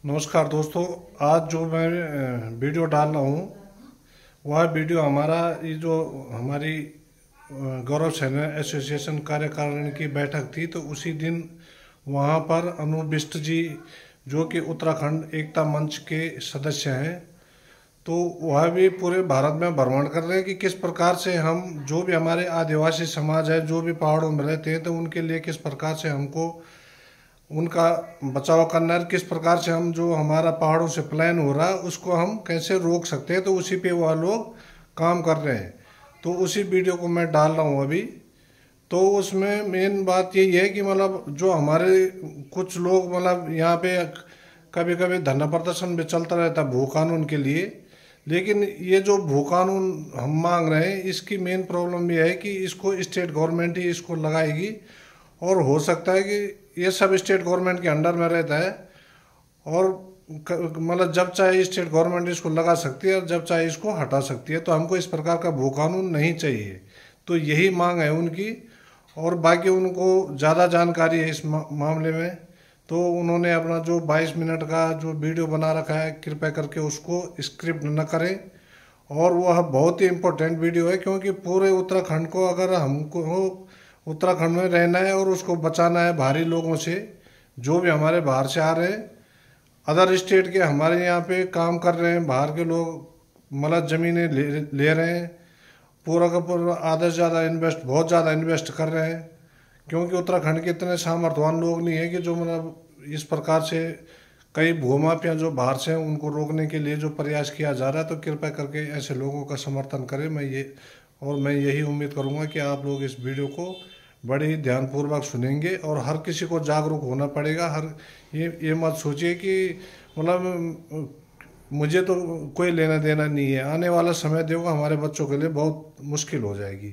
नमस्कार दोस्तों। आज जो मैं वीडियो डाल रहा हूँ वह वीडियो हमारा ये जो हमारी गौरव सेना एसोसिएशन कार्यकारिणी की बैठक थी, तो उसी दिन वहाँ पर अनूप बिष्ट जी जो कि उत्तराखंड एकता मंच के सदस्य हैं, तो वह भी पूरे भारत में भ्रमण कर रहे हैं कि किस प्रकार से हम जो भी हमारे आदिवासी समाज है, जो भी पहाड़ों में रहते हैं, तो उनके लिए किस प्रकार से हमको उनका बचाव करना है, किस प्रकार से हम जो हमारा पहाड़ों से पलायन हो रहा है उसको हम कैसे रोक सकते हैं। तो उसी पे वह लोग काम कर रहे हैं, तो उसी वीडियो को मैं डाल रहा हूँ अभी। तो उसमें मेन बात यही है कि मतलब जो हमारे कुछ लोग मतलब यहाँ पे कभी कभी धरना प्रदर्शन भी चलता रहता है भू कानून के लिए, लेकिन ये जो भू कानून हम मांग रहे हैं इसकी मेन प्रॉब्लम ये है कि इसको स्टेट गवर्नमेंट ही इसको लगाएगी, और हो सकता है कि ये सब स्टेट गवर्नमेंट के अंडर में रहता है, और मतलब जब चाहे स्टेट गवर्नमेंट इसको लगा सकती है और जब चाहे इसको हटा सकती है। तो हमको इस प्रकार का भू कानून नहीं चाहिए, तो यही मांग है उनकी। और बाकी उनको ज़्यादा जानकारी है इस मामले में, तो उन्होंने अपना जो 22 मिनट का जो वीडियो बना रखा है, कृपया करके उसको स्क्रिप्ट न करें। और वह बहुत ही इम्पोर्टेंट वीडियो है, क्योंकि पूरे उत्तराखंड को अगर हमको उत्तराखंड में रहना है और उसको बचाना है भारी लोगों से, जो भी हमारे बाहर से आ रहे हैं, अदर स्टेट के हमारे यहाँ पे काम कर रहे हैं, बाहर के लोग मतलब ज़मीनें ले रहे हैं, पूरा का पूरा आधा से ज़्यादा बहुत ज़्यादा इन्वेस्ट कर रहे हैं, क्योंकि उत्तराखंड के इतने सामर्थ्यवान लोग नहीं है कि जो मतलब इस प्रकार से कई भूमाफिया जो बाहर से हैं उनको रोकने के लिए जो प्रयास किया जा रहा है। तो कृपया करके ऐसे लोगों का समर्थन करें। मैं यही उम्मीद करूँगा कि आप लोग इस वीडियो को बड़े ही ध्यानपूर्वक सुनेंगे, और हर किसी को जागरूक होना पड़ेगा। ये मत सोचिए कि मतलब मुझे तो कोई लेना देना नहीं है, आने वाला समय देखो हमारे बच्चों के लिए बहुत मुश्किल हो जाएगी,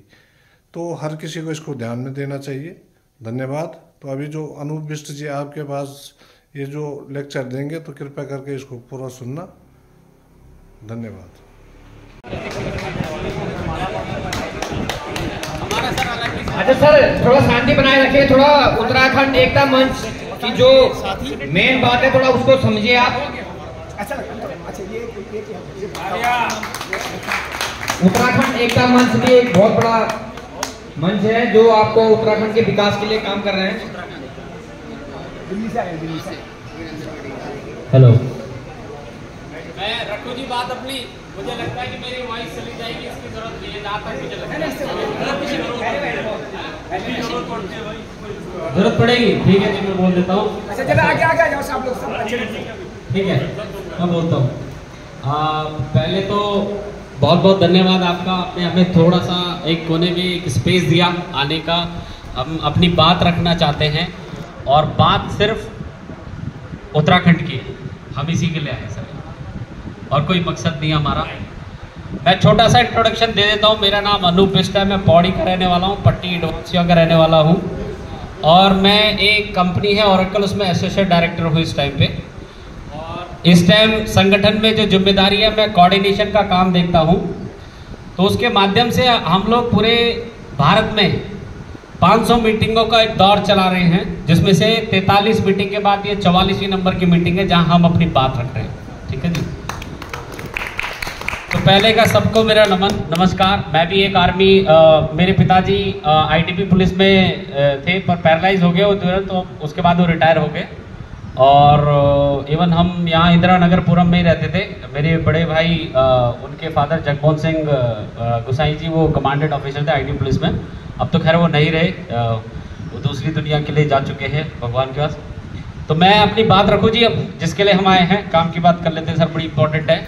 तो हर किसी को इसको ध्यान में देना चाहिए। धन्यवाद। तो अभी जो अनूप बिष्ट जी आपके पास ये जो लेक्चर देंगे, तो कृपया करके इसको पूरा सुनना। धन्यवाद। अच्छा सर, थोड़ा शांति बनाए रखिए, थोड़ा उत्तराखंड एकता मंच की जो मेन बात है थोड़ा उसको समझिए आप। उत्तराखंड एकता मंच भी एक बहुत बड़ा मंच है जो आपको उत्तराखंड के विकास के लिए काम कर रहे हैं। दिल्ली से हेलो, मैं रखूं जी बात अपनी। मुझे लगता है कि मेरी वॉइस चली जाएगी, इसकी जरूरत नहीं है जहाँ तक मुझे लगता है। जरूरत पड़ेगी, ठीक है जी, मैं बोल देता हूँ। अच्छा चलो आगे आ जाओ सब लोग, सब अच्छे, ठीक है मैं बोलता हूँ। पहले तो बहुत बहुत धन्यवाद आपका, आपने हमें थोड़ा सा एक कोने में एक स्पेस दिया आने का। हम अपनी बात रखना चाहते हैं, और बात सिर्फ उत्तराखंड की है, हम इसी के लिए आए सर, और कोई मकसद नहीं हमारा। मैं छोटा सा इंट्रोडक्शन दे देता हूँ। मेरा नाम अनूप बिष्ट है, मैं पौड़ी का रहने वाला हूँ, पट्टी एडवांसिया का रहने वाला हूँ, और मैं एक कंपनी है ओरेकल, उसमें एसोसिएट डायरेक्टर हूँ इस टाइम पे। और इस टाइम संगठन में जो जिम्मेदारी है, मैं कोऑर्डिनेशन का काम देखता हूँ। तो उसके माध्यम से हम लोग पूरे भारत में 500 मीटिंगों का एक दौर चला रहे हैं, जिसमें से 43 मीटिंग के बाद ये 44वीं नंबर की मीटिंग है जहाँ हम अपनी बात रख रहे हैं। ठीक है जी। तो पहले का सबको मेरा नमस्कार। मैं भी एक आर्मी, मेरे पिताजी आईटीबीपी पुलिस में थे, पर पैरालाइज हो गए वो तुरंत, तो उसके बाद वो रिटायर हो गए। और इवन हम यहाँ इंदिरा नगर पुरम में ही रहते थे। मेरे बड़े भाई, उनके फादर जगमोहन सिंह गुसाई जी, वो कमांडेंट ऑफिसर थे आईटी पुलिस में। अब तो खैर वो नहीं रहे, वो दूसरी दुनिया के लिए जा चुके हैं, भगवान के पास। तो मैं अपनी बात रखूँ जी, अब जिसके लिए हम आए हैं, काम की बात कर लेते हैं सर, बड़ी इंपॉर्टेंट है।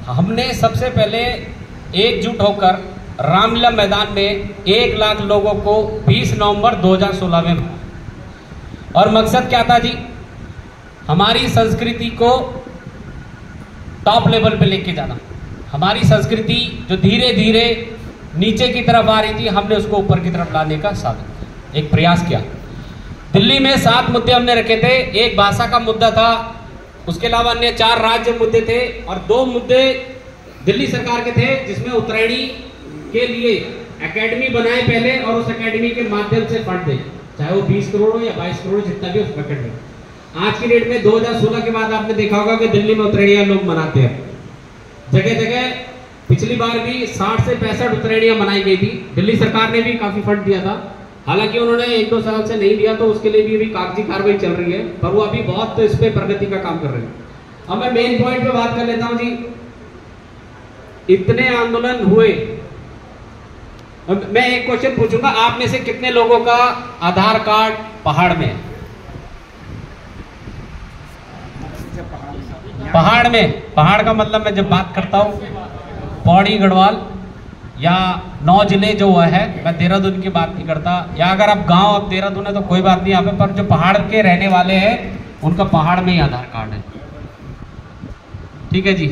हमने सबसे पहले एकजुट होकर रामलीला मैदान में 1 लाख लोगों को 20 नवंबर 2016 में, और मकसद क्या था जी, हमारी संस्कृति को टॉप लेवल पे लेके जाना। हमारी संस्कृति जो धीरे धीरे नीचे की तरफ आ रही थी, हमने उसको ऊपर की तरफ लाने का साधन, एक प्रयास किया। दिल्ली में 7 मुद्दे हमने रखे थे। एक भाषा का मुद्दा था, उसके अलावा अन्य 4 राज्य मुद्दे थे, और 2 मुद्दे दिल्ली सरकार के थे, जिसमें उत्तरायणी के लिए एकेडमी बनाए पहले, और उस एकेडमी के माध्यम से फंड दें, चाहे वो 20 करोड़ हो या 22 करोड़, जितना भी उस बकेट में। आज की डेट में 2016 के बाद आपने देखा होगा कि दिल्ली में उत्तरायणियां लोग मनाते हैं। जगह जगह पिछली बार भी 60 से 65 उत्तरायणियां मनाई गई थी। दिल्ली सरकार ने भी काफी फंड दिया था, हालांकि उन्होंने 1-2 साल से नहीं दिया, तो उसके लिए भी कागजी कार्रवाई चल रही है, पर वो अभी बहुत इस पे प्रगति का काम कर रहे हैं। अब मैं मेन पॉइंट पे बात कर लेता हूं जी। इतने आंदोलन हुए, मैं एक क्वेश्चन पूछूंगा, आप में से कितने लोगों का आधार कार्ड पहाड़ में है? पहाड़ में, पहाड़ का मतलब मैं जब बात करता हूं पौड़ी गढ़वाल या 9 जिले जो हुआ है, मैं देहरादून की बात नहीं करता, या अगर आप गांव अब देहरादून है तो कोई बात नहीं यहाँ पे, पर जो पहाड़ के रहने वाले हैं उनका पहाड़ में ही आधार कार्ड है। ठीक है जी,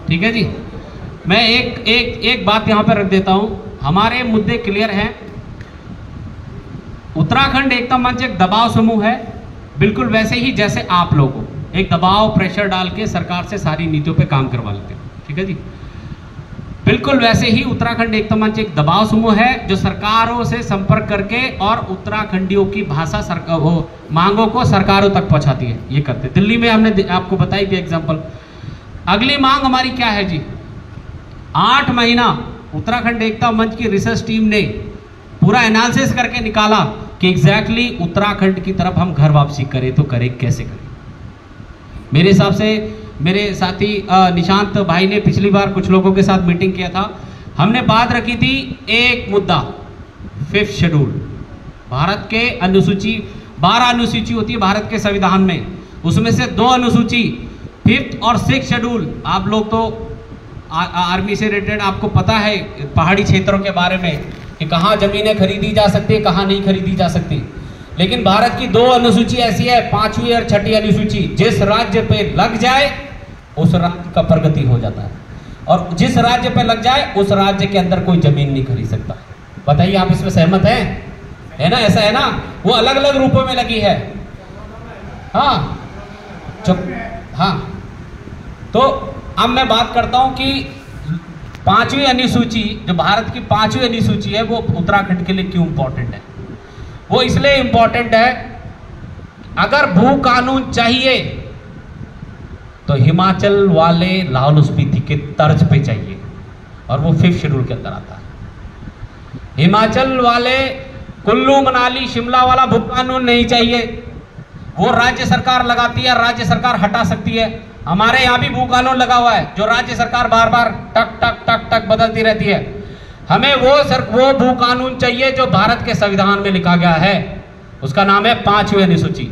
ठीक है जी। मैं एक बात यहाँ पे रख देता हूं, हमारे मुद्दे क्लियर हैं। उत्तराखंड एकता मंच एक दबाव समूह है, बिल्कुल वैसे ही जैसे आप लोगों एक दबाव प्रेशर डाल के सरकार से सारी नीतियों पे काम करवा लेते हैं। ठीक है जी, बिल्कुल वैसे ही उत्तराखंड एकता मंच एक दबाव समूह है जो सरकारों से संपर्क करके और उत्तराखंडियों की भाषा वो मांगों को सरकारों तक पहुंचाती है। ये करते दिल्ली में हमने आपको बताई थी एग्जांपल। अगली मांग हमारी क्या है जी? 8 महीना उत्तराखंड एकता मंच की रिसर्च टीम ने पूरा एनालिसिस करके निकाला कि एग्जैक्टली उत्तराखंड की तरफ हम घर वापसी करें तो करें, कैसे करें। मेरे हिसाब से मेरे साथी निशांत भाई ने पिछली बार कुछ लोगों के साथ मीटिंग किया था, हमने बात रखी थी एक मुद्दा 5th शेड्यूल। भारत के अनुसूची 12 अनुसूची होती है भारत के संविधान में, उसमें से 2 अनुसूची 5th और 6th शेड्यूल। आप लोग तो आर्मी से रिलेटेड आपको पता है पहाड़ी क्षेत्रों के बारे में कि कहाँ जमीनें खरीदी जा सकती है, कहाँ नहीं खरीदी जा सकती, लेकिन भारत की 2 अनुसूची ऐसी है, 5वीं और 6ठी अनुसूची, जिस राज्य पे लग जाए उस राज्य का प्रगति हो जाता है, और जिस राज्य पे लग जाए उस राज्य के अंदर कोई जमीन नहीं खरीद सकता। बताइए आप इसमें सहमत हैं? है ना, ऐसा है ना? वो अलग अलग रूपों में लगी है। हाँ चुप, हाँ। तो अब मैं बात करता हूं कि 5वीं अनुसूची, जो भारत की 5वीं अनुसूची है, वो उत्तराखंड के लिए क्यों इंपॉर्टेंट है? वो इसलिए इंपॉर्टेंट है, अगर भू कानून चाहिए तो हिमाचल वाले लाहौल स्पीति के तर्ज पे चाहिए, और वो 5th शेड्यूल के अंदर आता है। हिमाचल वाले कुल्लू मनाली शिमला वाला भू कानून नहीं चाहिए, वो राज्य सरकार लगाती है, राज्य सरकार हटा सकती है। हमारे यहाँ भी भू कानून लगा हुआ है जो राज्य सरकार बार बार टक टक टक टक बदलती रहती है। हमें वो भू कानून चाहिए जो भारत के संविधान में लिखा गया है, उसका नाम है 5वीं अनुसूची,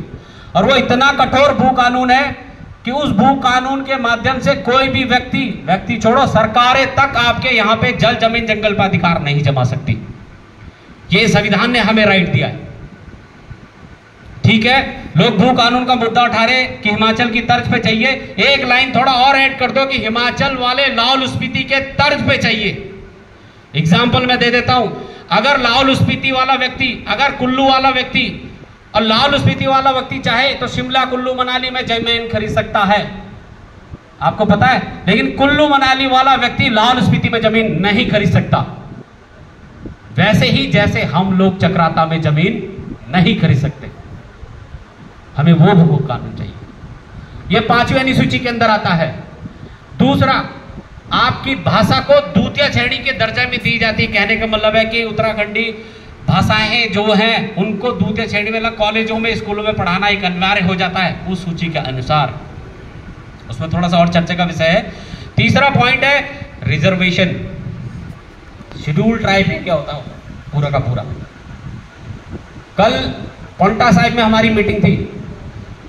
और वो इतना कठोर भू कानून है कि उस भू कानून के माध्यम से कोई भी व्यक्ति छोड़ो, सरकारें तक आपके यहाँ पे जल जमीन जंगल पर अधिकार नहीं जमा सकती। ये संविधान ने हमें राइट दिया है। ठीक है, लोग भू कानून का मुद्दा उठा रहे कि हिमाचल की तर्ज पे चाहिए, एक लाइन थोड़ा और ऐड कर दो कि हिमाचल वाले लाहौल स्पीति के तर्ज पे चाहिए। एग्जाम्पल मैं दे देता हूं, अगर लाहौल स्पीति वाला व्यक्ति, अगर कुल्लू वाला व्यक्ति और लाहौल स्पीति वाला व्यक्ति चाहे तो शिमला कुल्लू मनाली में जमीन खरीद सकता है, आपको पता है, लेकिन कुल्लू मनाली वाला व्यक्ति लाहौल स्पीति में जमीन नहीं खरीद सकता। वैसे ही जैसे हम लोग चक्राता में जमीन नहीं खरीद सकते, हमें वो भू कानून चाहिए। यह 5वीं अनुसूची के अंदर आता है। दूसरा, आपकी भाषा को द्वितीय श्रेणी के दर्जे में दी जाती है। कहने का मतलब है कि उत्तराखंडी भाषाएं जो हैं उनको द्वितीय श्रेणी में कॉलेजों में स्कूलों में पढ़ाना एक अनिवार्य हो जाता है उस सूची के अनुसार। उसमें थोड़ा सा और चर्चा का विषय है। तीसरा पॉइंट है रिजर्वेशन। शेड्यूल ट्राइब क्या होता है पूरा का पूरा। कल पोंटा साहिब में हमारी मीटिंग थी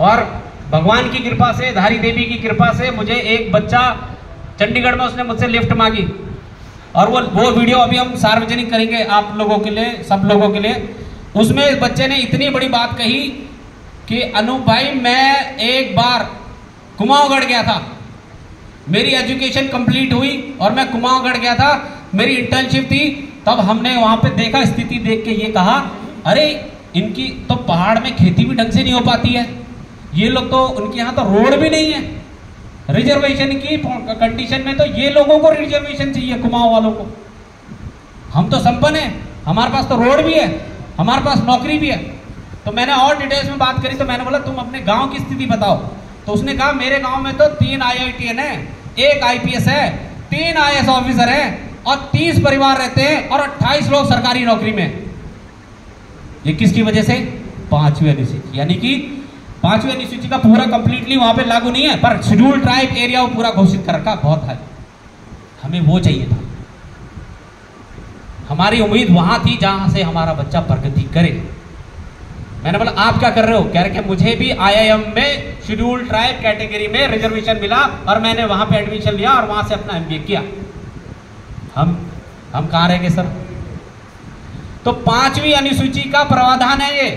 और भगवान की कृपा से, धारी देवी की कृपा से, मुझे एक बच्चा चंडीगढ़ में, उसने मुझसे लिफ्ट मांगी और वो वीडियो अभी हम सार्वजनिक करेंगे आप लोगों के लिए, सब लोगों के लिए। उसमें इस बच्चे ने इतनी बड़ी बात कही कि अनूप भाई, मैं एक बार कुमाऊंगढ़ गया था, मेरी एजुकेशन कंप्लीट हुई और मैं कुमाऊंगढ़ गया था, मेरी इंटर्नशिप थी, तब हमने वहां पे देखा, स्थिति देख के ये कहा, अरे इनकी तो पहाड़ में खेती भी ढंग से नहीं हो पाती है, ये लोग तो, उनके यहाँ तो रोड भी नहीं है, रिजर्वेशन की कंडीशन में तो ये लोगों को रिजर्वेशन चाहिए, कुमाऊं वालों को। हम तो संपन्न है, हमारे पास तो रोड भी है, हमारे पास नौकरी भी है, तो मैंने और डिटेल्स में बात करी, तो मैंने बोला तुम अपने गांव की स्थिति बताओ। तो उसने कहा मेरे गांव में तो 3 IITN है, 1 IPS है, 3 IAS ऑफिसर है और 30 परिवार रहते हैं और 28 लोग सरकारी नौकरी में। ये किसकी वजह से? 5वीं अनुसूची, यानी कि 5वीं अनुसूची का पूरा कंप्लीटली वहां पे लागू नहीं है, पर शेड्यूल ट्राइब एरिया वो पूरा घोषित कर रखा। बहुत है, हमें वो चाहिए था। हमारी उम्मीद वहां थी जहां से हमारा बच्चा प्रगति करे। मैंने बोला आप क्या कर रहे हो? कह रहे कि मुझे भी IIM में शेड्यूल ट्राइब कैटेगरी में रिजर्वेशन मिला और मैंने वहां पे एडमिशन लिया और वहां से अपना MBA किया। हम कहां रह गए सर? तो 5वीं अनुसूची का प्रावधान है ये।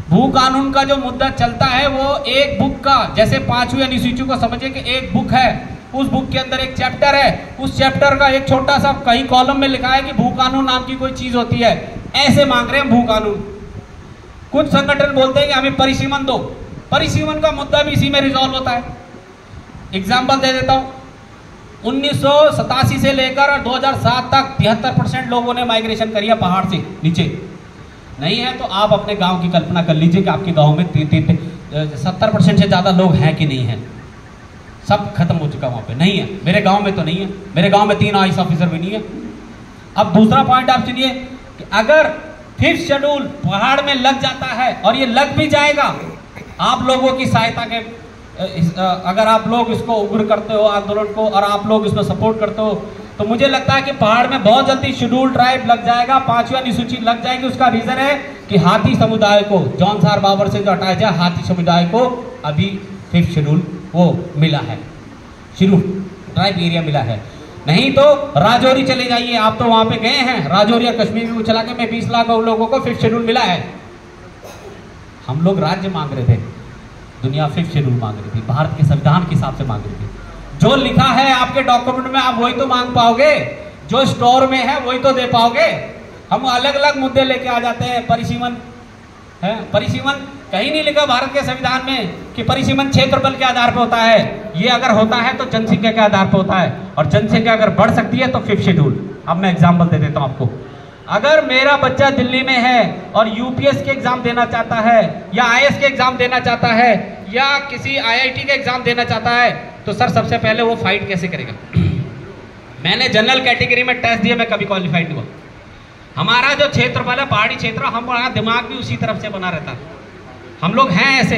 भू कानून का जो मुद्दा चलता है वो एक बुक का, जैसे 5वीं अनुसूची को समझिए कि एक बुक है, उस बुक के अंदर एक चैप्टर है, उस चैप्टर का एक छोटा सा कहीं कॉलम में लिखा है कि भू कानून नाम की कोई चीज होती है। ऐसे मांग रहे हैं भू कानून। कुछ संगठन बोलते हैं कि हमें परिसीमन दो। परिसीमन का मुद्दा भी इसी में रिजॉल्व होता है। एग्जाम्पल दे देता हूं, 1987 से लेकर 2007 तक 73% लोगों ने माइग्रेशन करी है पहाड़ से नीचे। नहीं है तो आप अपने गांव की कल्पना कर लीजिए कि आपके गांव में 70% से ज्यादा लोग हैं कि नहीं है। सब खत्म हो चुका वहां पे, नहीं है। मेरे गांव में तो नहीं है, मेरे गांव में 3 IAS ऑफिसर भी नहीं है। अब दूसरा पॉइंट आप सुनिए कि अगर 5th शेड्यूल पहाड़ में लग जाता है, और ये लग भी जाएगा आप लोगों की सहायता के, अगर आप लोग इसको उग्र करते हो आंदोलन को और आप लोग इसमें सपोर्ट करते हो, तो मुझे लगता है कि पहाड़ में बहुत जल्दी शेड्यूल ट्राइब लग जाएगा, 5वीं अनुसूची लग जाएगी। उसका रीजन है कि हाथी समुदाय को जौनसार बाबर से जो हटाया जाए, हाथी समुदाय को अभी 5th शेड्यूल वो मिला है, शेड्यूल ट्राइब एरिया मिला है। नहीं तो राजौरी चले जाइए, आप तो वहां पे गए हैं, राजौरी और कश्मीर में चला के मैं 20 लाख लोगों को 5th शेड्यूल मिला है। हम लोग राज्य मांग रहे थे, दुनिया 5th शेड्यूल मांग रही थी, भारत के संविधान के हिसाब से मांग रही थी। जो लिखा है आपके डॉक्यूमेंट में आप वही तो मांग पाओगे, जो स्टोर में है वही तो दे पाओगे। हम अलग अलग मुद्दे लेके आ जाते हैं। परिसीमन है, परिसीमन कहीं नहीं लिखा भारत के संविधान में कि परिसीमन क्षेत्रफल के आधार पर होता है। ये अगर होता है तो जनसंख्या के आधार पर होता है, और जनसंख्या अगर बढ़ सकती है तो 5th शेड्यूल। अब मैं एग्जाम्पल दे देता हूं आपको। अगर मेरा बच्चा दिल्ली में है और UPS के एग्जाम देना चाहता है, या IAS के एग्जाम देना चाहता है, या किसी IIT के एग्जाम देना चाहता है, तो सर सबसे पहले वो फाइट कैसे करेगा? मैंने जनरल कैटेगरी में टेस्ट दिया, मैं कभी क्वालिफाइड नहीं हुआ। हमारा जो क्षेत्रफल है पहाड़ी क्षेत्र, हमारा दिमाग भी उसी तरफ से बना रहता है। हम लोग हैं ऐसे,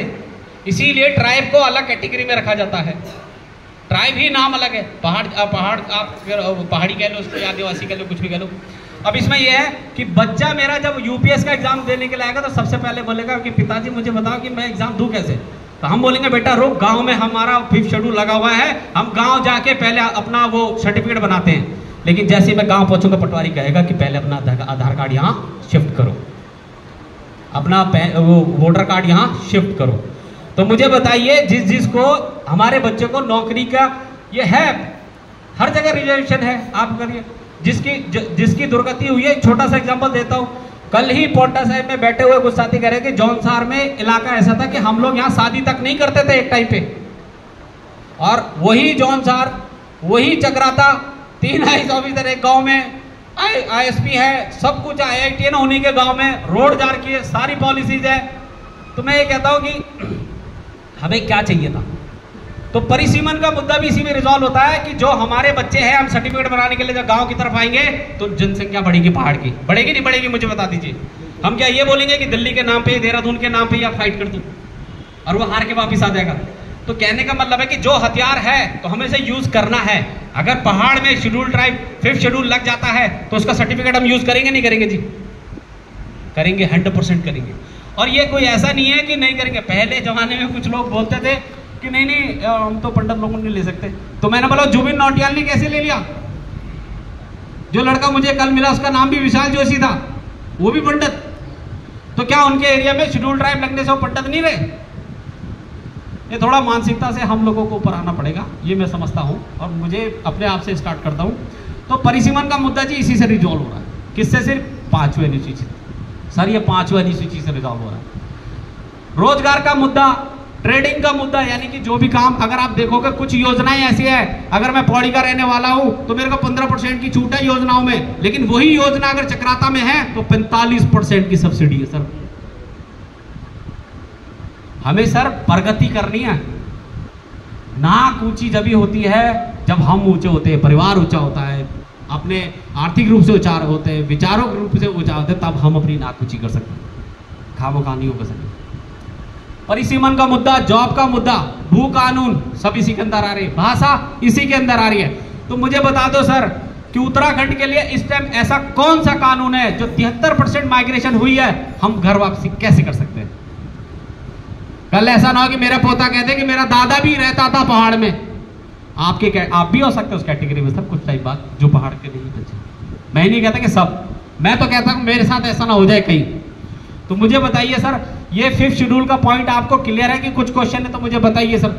इसीलिए ट्राइब को अलग कैटेगरी में रखा जाता है। ट्राइब ही नाम अलग है, पहाड़ आप पहाड़ी कह लो, उसको आदिवासी कह लो, कुछ भी कह लो। अब इसमें यह है कि बच्चा मेरा जब UPS का एग्जाम देने के लिए आएगा तो सबसे पहले बोलेगा कि पिताजी मुझे बताओ कि मैं एग्जाम दूं कैसे। तो हम बोलेंगे बेटा रुक, गांव में हमारा 5th शेड्यूल लगा हुआ है, हम गांव जाके पहले अपना वो सर्टिफिकेट बनाते हैं। लेकिन जैसे ही मैं गांव पहुंचूंगा, पटवारी कहेगा कि पहले अपना आधार कार्ड यहाँ शिफ्ट करो, अपना वो वोटर कार्ड यहाँ शिफ्ट करो। तो मुझे बताइए, जिसको हमारे बच्चे को नौकरी का ये है, हर जगह रिजर्वेशन है, आप करिए। जिसकी दुर्गति हुई है, छोटा सा एग्जांपल देता हूँ। कल ही पोंटा साहिब में बैठे हुए कुछ साथी कह रहे कि जौनसार में इलाका ऐसा था कि हम लोग यहाँ शादी तक नहीं करते थे एक टाइम पे, और वही जौनसार, वही चक्राता, 3 IAS ऑफिसर एक गांव में, ISP है, सब कुछ IIT है ना उन्हीं के गांव में, रोड जार की है, सारी पॉलिसीज है। तो मैं ये कहता हूं कि हमें क्या चाहिए था। तो परिसीमन का मुद्दा भी इसी में रिजॉल्व होता है कि जो हमारे बच्चे हैं, हम सर्टिफिकेट बनाने के लिए जब गांव की तरफ आएंगे तो जनसंख्या बढ़ेगी, पहाड़ की बढ़ेगी नहीं बढ़ेगी, मुझे बता दीजिए। हम क्या ये बोलेंगे कि दिल्ली के नाम पे, देहरादून के नाम पे या फाइट कर दूं, और वो हार के वापिस आ जाएगा। तो कहने का मतलब है कि जो हथियार है तो हमें इसे यूज करना है। अगर पहाड़ में शेड्यूल ट्राइब 5th शेड्यूल लग जाता है तो उसका सर्टिफिकेट हम यूज करेंगे नहीं करेंगे जी? करेंगे, 100% करेंगे। और ये कोई ऐसा नहीं है कि नहीं करेंगे। पहले जमाने में कुछ लोग बोलते थे कि नहीं हम तो पंडित लोगों नहीं ले सकते, तो मैंने बोला जुबिन नौटियाल ने कैसे ले लिया? जो लड़का मुझे कल मिला उसका नाम भी विशाल जोशी था, वो भी पंडित। तो क्या उनके एरिया में शेड्यूल ट्राइब लगने से वो पंडित नहीं रहे? ये थोड़ा मानसिकता से हम लोगों को ऊपर आना पड़ेगा, ये मैं समझता हूँ, और मुझे अपने आप से स्टार्ट करता हूँ। तो परिसीमन का मुद्दा जी इसी से रिजॉल्व हो रहा है। किससे? सिर्फ 5वीं अनुसूची सर, ये 5वीं अनुसूची से रिजॉल्व हो रहा है। रोजगार का मुद्दा, ट्रेडिंग का मुद्दा, यानी कि जो भी काम, अगर आप देखोगे कुछ योजनाएं ऐसी है, अगर मैं पौड़ी का रहने वाला हूं तो मेरे को 15% की छूट है योजनाओं में, लेकिन वही योजना अगर चक्राता में है तो 45% की सब्सिडी है सर। हमें सर प्रगति करनी है। नाक ऊंची जब होती है जब हम ऊंचे होते हैं, परिवार ऊंचा होता है, अपने आर्थिक रूप से ऊंचा होते हैं, विचारों के रूप से ऊंचा होते हैं, तब हम अपनी नाक ऊंची कर सकते हैं। खामोखा नहीं हो सकते। परिसीमन का मुद्दा, जॉब का मुद्दा, भू कानून सब इसी के अंदर आ रही है, भाषा इसी के अंदर आ रही है। तो मुझे बता दो सर कि उत्तराखंड के लिए इस टाइम ऐसा कौन सा कानून है जो 73% माइग्रेशन हुई है, हम घर वापसी कैसे कर सकते हैं? कल ऐसा ना हो कि मेरा पोता कहते कि मेरा दादा भी रहता था पहाड़ में। आप भी हो सकते हो उस कैटेगरी में सब कुछ टाइम बाद जो पहाड़ के नहीं बचे। मैं नहीं कहता कि सब, मैं तो कहता हूं मेरे साथ ऐसा ना हो जाए कहीं। तो मुझे बताइए सर, ये 5th शेड्यूल का पॉइंट आपको क्लियर है कि कुछ क्वेश्चन है तो मुझे बताइए सर।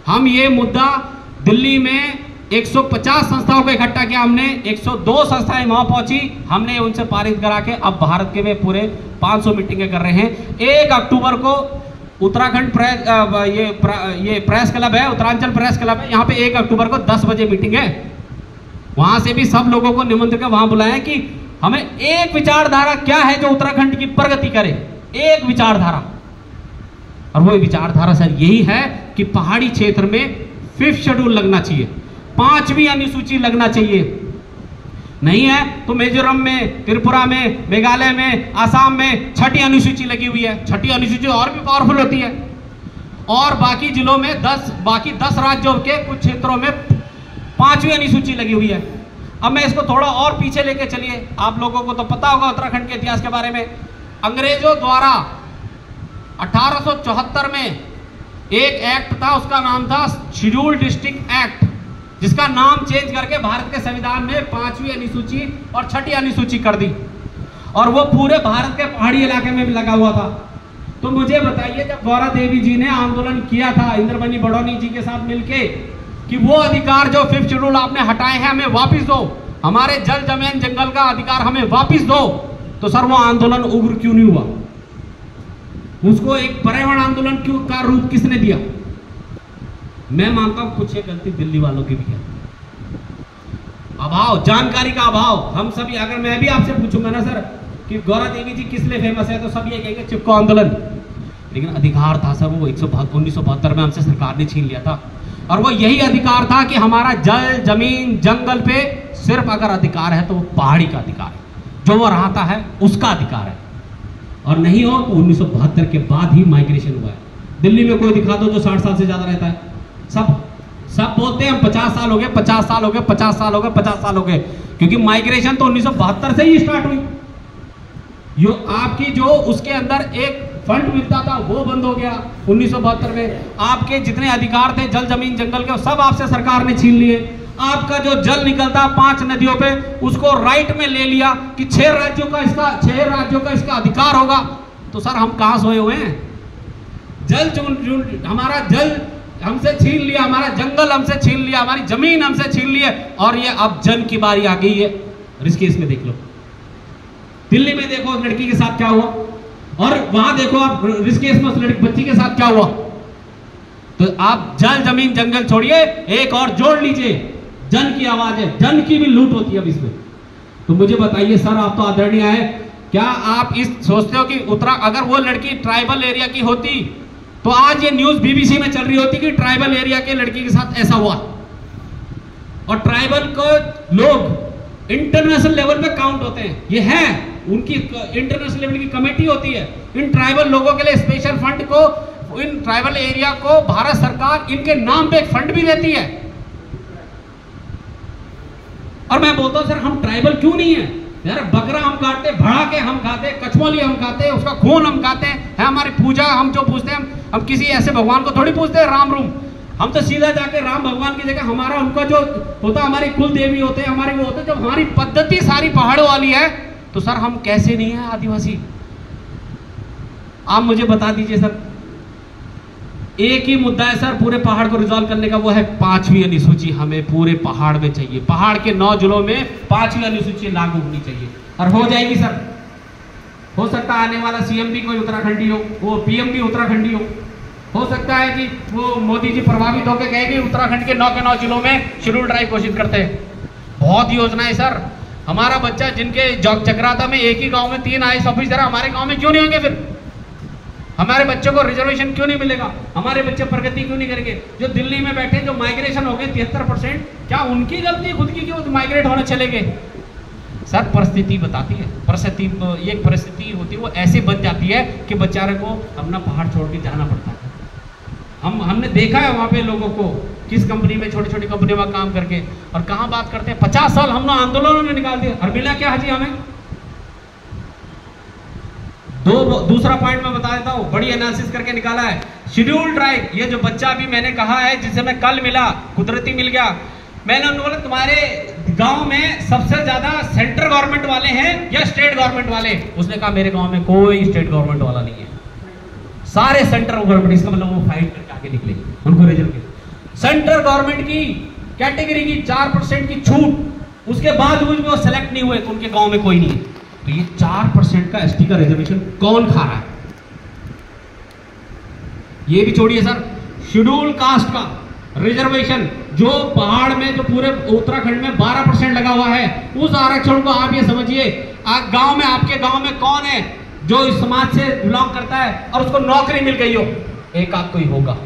हम ये मुद्दा दिल्ली में 150 संस्थाओं को इकट्ठा किया हमने, 102 संस्थाएं वहां पहुंची, हमने उनसे पारित करा के अब भारत के में पूरे 500 मीटिंगें कर रहे हैं। 1 अक्टूबर को उत्तराखंड ये प्रेस क्लब है, उत्तरांचल प्रेस क्लब है, यहाँ पे 1 अक्टूबर को 10 बजे मीटिंग है। वहां से भी सब लोगों को निमंत्रण कर वहां बुलाया कि हमें एक विचारधारा क्या है जो उत्तराखंड की प्रगति करे, एक विचारधारा। और वो विचारधारा सर यही है कि पहाड़ी क्षेत्र में 5th शेड्यूल लगना चाहिए, 5वीं अनुसूची लगना चाहिए। नहीं है तो मिजोरम में, त्रिपुरा में, मेघालय में, आसाम में 6ठी अनुसूची लगी हुई है। 6ठी अनुसूची और भी पावरफुल होती है। और बाकी जिलों में 10 राज्यों के कुछ क्षेत्रों में 5वीं अनुसूची लगी हुई है। अब मैं इसको थोड़ा और पीछे लेके चलिए, आप लोगों को तो पता होगा उत्तराखंड के इतिहास के बारे में। अंग्रेजों द्वारा 1874 में एक एक्ट था, उसका नाम था शेड्यूल डिस्ट्रिक्ट एक्ट, जिसका नाम चेंज करके भारत के संविधान में 5वीं अनुसूची और 6ठी अनुसूची कर दी। और वो पूरे भारत के पहाड़ी इलाके में भी लगा हुआ था। तो मुझे बताइए, जब गौरा देवी जी ने आंदोलन किया था इंद्रमणि बड़ौनी जी के साथ मिलके कि वो अधिकार जो 5th शेड्यूल आपने हटाए हैं हमें वापस दो, हमारे जल जमीन जंगल का अधिकार हमें वापस दो, तो सर वो आंदोलन उग्र क्यों नहीं हुआ? उसको एक पर्यावरण आंदोलन क्यों का रूप किसने दिया? मैं मानता हूं कुछ ये गलती दिल्ली वालों की भी है। अभाव, जानकारी का अभाव। हम सभी, अगर मैं भी आपसे पूछूंगा ना सर कि गौरा देवी जी किस लिए फेमस है, तो सब ये कहेंगे चिपको आंदोलन। लेकिन अधिकार था सर वो 1972 में हमसे सरकार ने छीन लिया था। और वो यही अधिकार था कि हमारा जल जमीन जंगल पे सिर्फ अगर अधिकार है तो वो पहाड़ी का अधिकार है, जो वो रहता है उसका अधिकार है। और नहीं हो तो 1972 के बाद ही माइग्रेशन हुआ है। दिल्ली में कोई दिखा दो जो 60 साल से ज्यादा रहता है, सब बोलते हैं हम 50 साल हो गए, 50 साल हो गए, 50 साल हो गए, 50 साल हो गए, क्योंकि माइग्रेशन तो 1972 से ही स्टार्ट हुई। यो आपकी जो उसके अंदर एक फंड मिलता था वो बंद हो गया 1972 में। आपके जितने अधिकार थे जल जमीन जंगल के, सब आपसे सरकार ने छीन लिए। आपका जो जल निकलता 5 नदियों पे, उसको राइट में ले लिया कि 6 राज्यों का इसका अधिकार होगा। तो सर हम कहां सोए हुए हैं? हमारा जल हमसे छीन लिया, हमारा जंगल हमसे छीन लिया, हमारी जमीन हमसे छीन ली है। और ये अब जन की बारी आ गई है। ऋषिकेश में देख लो, दिल्ली में देखो उस लड़की के साथ क्या हुआ, और वहां देखो आप ऋषिकेश में उस लड़की बच्ची के साथ क्या हुआ। तो आप जल जमीन जंगल छोड़िए, एक और जोड़ लीजिए, जन की आवाज है, जन की भी लूट होती है अब इसमें। तो मुझे बताइए सर, आप तो आदरणीय है, क्या आप इस सोचते हो कि अगर वो लड़की ट्राइबल एरिया की होती तो आज ये न्यूज बीबीसी में चल रही होती कि ट्राइबल एरिया के लड़की के साथ ऐसा हुआ। और ट्राइबल को लोग इंटरनेशनल लेवल पे काउंट होते हैं, ये है उनकी इंटरनेशनल लेवल की कमेटी होती है। इन ट्राइबल लोगों के लिए स्पेशल फंड को, इन ट्राइबल एरिया को भारत सरकार इनके नाम पे एक फंड भी देती है। और मैं बोलता हूं सर हम ट्राइबल क्यों नहीं है यार? बकरा हम काटते, भड़ा के हम खाते, कचमोली हम खाते, उसका खून हम खाते हैं, हमारी पूजा हम जो पूछते हैं, हम किसी ऐसे भगवान को थोड़ी पूछते हैं राम रूम। हम तो सीधा जाके राम भगवान की जगह हमारा उनका जो होता, हमारी कुल देवी होते हैं, हमारी वो होते हैं, जब हमारी पद्धति सारी पहाड़ों वाली है, तो सर हम कैसे नहीं है आदिवासी? आप मुझे बता दीजिए सर। एक ही मुद्दा है सर पूरे पहाड़ को रिजॉल्व करने का, वो है 5वीं अनुसूची हमें पूरे पहाड़ में चाहिए। पहाड़ के 9 जिलों में 5वीं अनुसूची लागू होनी चाहिए, और हो जाएगी सर। हो सकता है आने वाला सीएम भी कोई उत्तराखंडी हो, वो पीएम भी उत्तराखंडी हो सकता है कि वो मोदी जी प्रभावित होकर कहे कि उत्तराखंड के 9 जिलों में शेड्यूल ड्राइव घोषित करते हैं। बहुत योजनाएं सर। हमारा बच्चा जिनके चक्राता में एक ही गांव में 3 IAS ऑफिसर, हमारे गांव में क्यों नहीं होंगे फिर? हमारे बच्चों को रिजर्वेशन क्यों नहीं मिलेगा? हमारे बच्चे प्रगति क्यों नहीं करेंगे? जो दिल्ली में बैठे जो माइग्रेशन हो गए 73%, क्या उनकी गलती खुद की कि वो माइग्रेट होने चले गए? सर परिस्थिति बताती है, परिस्थिति होती है वो ऐसे बन जाती है कि बेचारे को अपना पहाड़ छोड़ के जाना पड़ता है। हमने देखा है वहाँ पे लोगों को किस कंपनी में, छोटी छोटी कंपनी में काम करके, और कहाँ बात करते हैं 50 साल हमने आंदोलनों में निकाल दिया, और मिला क्या हाजी हमें? दूसरा पॉइंट मैं बता देता हूँ, बड़ी एनालिसिस करके निकाला है। शेड्यूल ट्राइब, ये जो बच्चा अभी मैंने कहा है जिसे मैं कल मिला, कुदरती मिल गया, मैंने उनको बोला तुम्हारे गांव में सबसे ज्यादा सेंट्रल गवर्नमेंट वाले हैं या स्टेट गवर्नमेंट वाले? उसने कहा मेरे गांव में कोई स्टेट गवर्नमेंट वाला नहीं है, सारे सेंट्रल गवर्नमेंट। इसका मतलब वो फाइट करके आगे निकले, उनको रिजर्व। सेंट्रल गवर्नमेंट की कैटेगरी की 4% की छूट, उसके बाद वो सेलेक्ट नहीं हुए तो उनके गांव में कोई नहीं है। तो ये 4% का एसटी का रिजर्वेशन कौन खा रहा है? ये भी छोड़िए सर, शेड्यूल कास्ट का रिजर्वेशन जो पहाड़ में, जो पूरे उत्तराखंड में 12% लगा हुआ है, उस आरक्षण को आप ये समझिए, गांव में, आपके गांव में कौन है जो इस समाज से बिलोंग करता है और उसको नौकरी मिल गई हो? एक आध कोई होगा,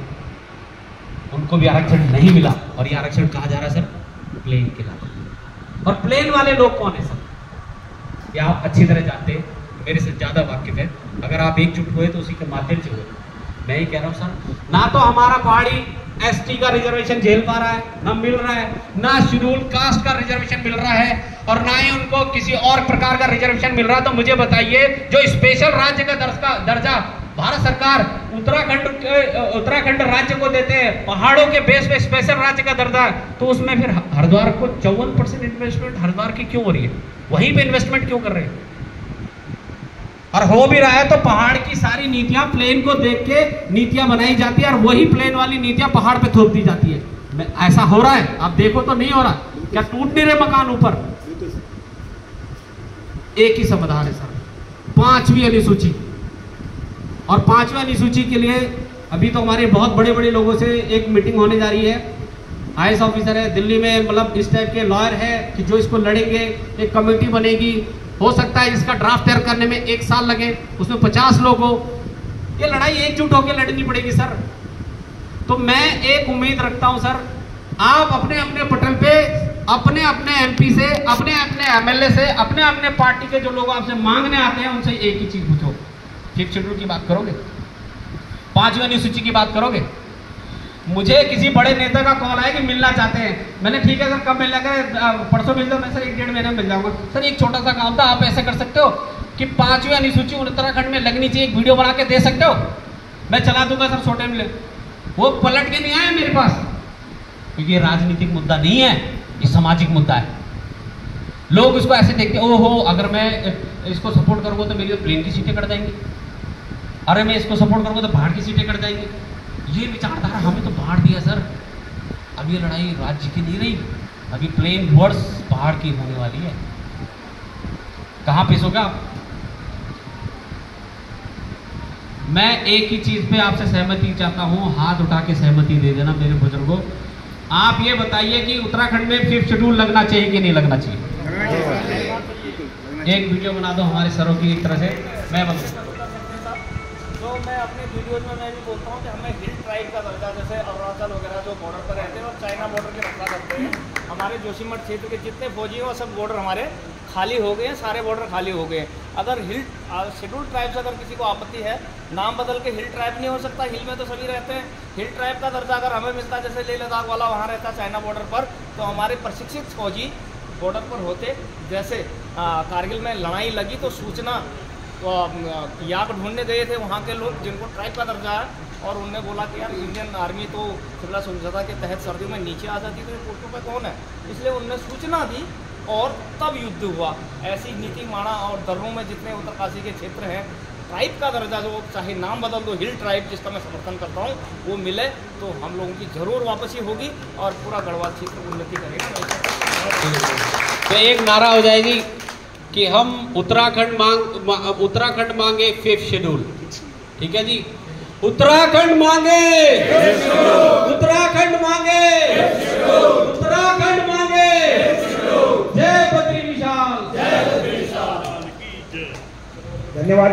उनको भी आरक्षण नहीं मिला। और ये आरक्षण कहा जा रहा है सर प्लेन के लाभ। और प्लेन वाले लोग कौन है सर? ये आप अच्छी तरह जानते हैं, मेरे से ज्यादा वाकिफ है। अगर आप एकजुट हुए तो उसी के माध्यम से हुए। मैं ही कह रहा हूं सर, ना तो हमारा पहाड़ी एसटी का रिजर्वेशन झेल पा रहा है, ना मिल रहा है, ना शेड्यूल कास्ट का रिजर्वेशन मिल रहा है, और ना ही उनको किसी और प्रकार का रिजर्वेशन मिल रहा है। तो मुझे बताइए, जो स्पेशल राज्य का दर्जा भारत सरकार उत्तराखंड राज्य को देते हैं, पहाड़ों के बेस पे स्पेशल राज्य का दर्जा, तो उसमें फिर हरिद्वार को 54% इन्वेस्टमेंट हरिद्वार की क्यों हो रही है? वहीं पे इन्वेस्टमेंट क्यों कर रहे हैं? और हो भी रहा है तो पहाड़ की सारी नीतियां प्लेन को देख के नीतियां बनाई जाती है, और वही प्लेन वाली नीतियां पहाड़ पे थोप दी जाती है। ऐसा हो रहा है, आप देखो तो नहीं हो रहा? क्या टूट नहीं रहे मकान ऊपर? एक ही समाधान है सर, 5वीं अनुसूची। और 5वीं अनुसूची के लिए अभी तो हमारे बहुत बड़े बड़े लोगों से एक मीटिंग होने जा रही है। IAS ऑफिसर है दिल्ली में, मतलब इस टाइप के लॉयर है कि जो इसको लड़ेंगे, एक कमेटी बनेगी, हो सकता है इसका ड्राफ्ट तैयार करने में 1 साल लगे, उसमें 50 लोग हो। ये लड़ाई एकजुट होकर लड़नी पड़ेगी सर। तो मैं एक उम्मीद रखता हूं सर, आप अपने अपने पटल पे अपने अपने MP से, अपने अपने MLA से, अपने अपने पार्टी के जो लोग आपसे मांगने आते हैं उनसे एक ही चीज पूछो, 5th शेड्यूल की बात करोगे? 5वीं अनुसूची की बात करोगे? मुझे किसी बड़े नेता का कॉल आया कि मिलना चाहते हैं। मैंने ठीक है सर, कब मिलना करें? परसों मिल जाओ। मैं सर 1-1.5 महीने में मिल जाऊंगा। सर एक छोटा सा काम था, आप ऐसा कर सकते हो कि 5वीं अनुसूची उत्तराखंड में लगनी चाहिए, एक वीडियो बना के दे सकते हो? मैं चला दूंगा सर, छोटे मिले। वो पलट के नहीं आए मेरे पास, क्योंकि ये राजनीतिक मुद्दा नहीं है, ये सामाजिक मुद्दा है। लोग इसको ऐसे देखते, ओहो अगर मैं इसको सपोर्ट करूंगा तो मेरी तो प्लेन की सीटें कट जाएंगी, अरे मैं इसको सपोर्ट करूंगा तो पहाड़ की सीटें कट जाएंगी। ये विचारधारा हमें तो बांट दिया सर। अब ये लड़ाई राज्य की नहीं रही, अभी प्लेन वर्स पहाड़ की होने वाली है। कहां पेश होगा? मैं एक ही चीज पे आपसे सहमति चाहता हूं, हाथ उठा के सहमति दे देना मेरे बुजुर्गों। आप ये बताइए कि उत्तराखंड में 5th शेड्यूल लगना चाहिए कि नहीं लगना चाहिए? एक वीडियो बना दो हमारे सरों की एक तरह से। मैं मैं अपने वीडियोज में मैं भी बोलता हूँ कि हमें हिल ट्राइब का दर्जा, जैसे अरुणाचल वगैरह जो बॉर्डर पर रहते हैं और चाइना बॉर्डर के रक्षा करते हैं, हमारे जोशीमठ क्षेत्र के जितने फौजी हैं वो सब बॉर्डर हमारे खाली हो गए हैं, सारे बॉर्डर खाली हो गए हैं। अगर शेड्यूल ट्राइब से अगर किसी को आपत्ति है, नाम बदल के हिल ट्राइब नहीं हो सकता, हिल में तो सभी रहते हैं। हिल ट्राइब का दर्जा अगर हमें मिलता, जैसे लेह लद्दाख वाला वहाँ रहता चाइना बॉर्डर पर, तो हमारे प्रशिक्षित फौजी बॉर्डर पर होते। जैसे कारगिल में लड़ाई लगी तो सूचना याक ढूंढने गए थे वहाँ के लोग जिनको ट्राइब का दर्जा है, और उनने बोला कि यार इंडियन आर्मी तो खिला समझौता के तहत सर्दियों में नीचे आ जाती, तो ये पोस्टों पर कौन है? इसलिए उनने सूचना दी और तब युद्ध हुआ। ऐसी नीति माणा और दर्रों में जितने उत्तरकाशी के क्षेत्र हैं, ट्राइब का दर्जा जो चाहे नाम बदल दो, हिल ट्राइब जिसका मैं समर्थन करता हूँ, वो मिले तो हम लोगों की जरूर वापसी होगी और पूरा गढ़वाल क्षेत्र उन्नति करेगा। तो एक नारा हो जाएगी कि हम उत्तराखंड मांगे 5th शेड्यूल। ठीक है जी, उत्तराखंड मांगे, उत्तराखंड मांगे, उत्तराखंड मांगे। जय बद्री विशाल, जय बद्री विशाल। धन्यवाद।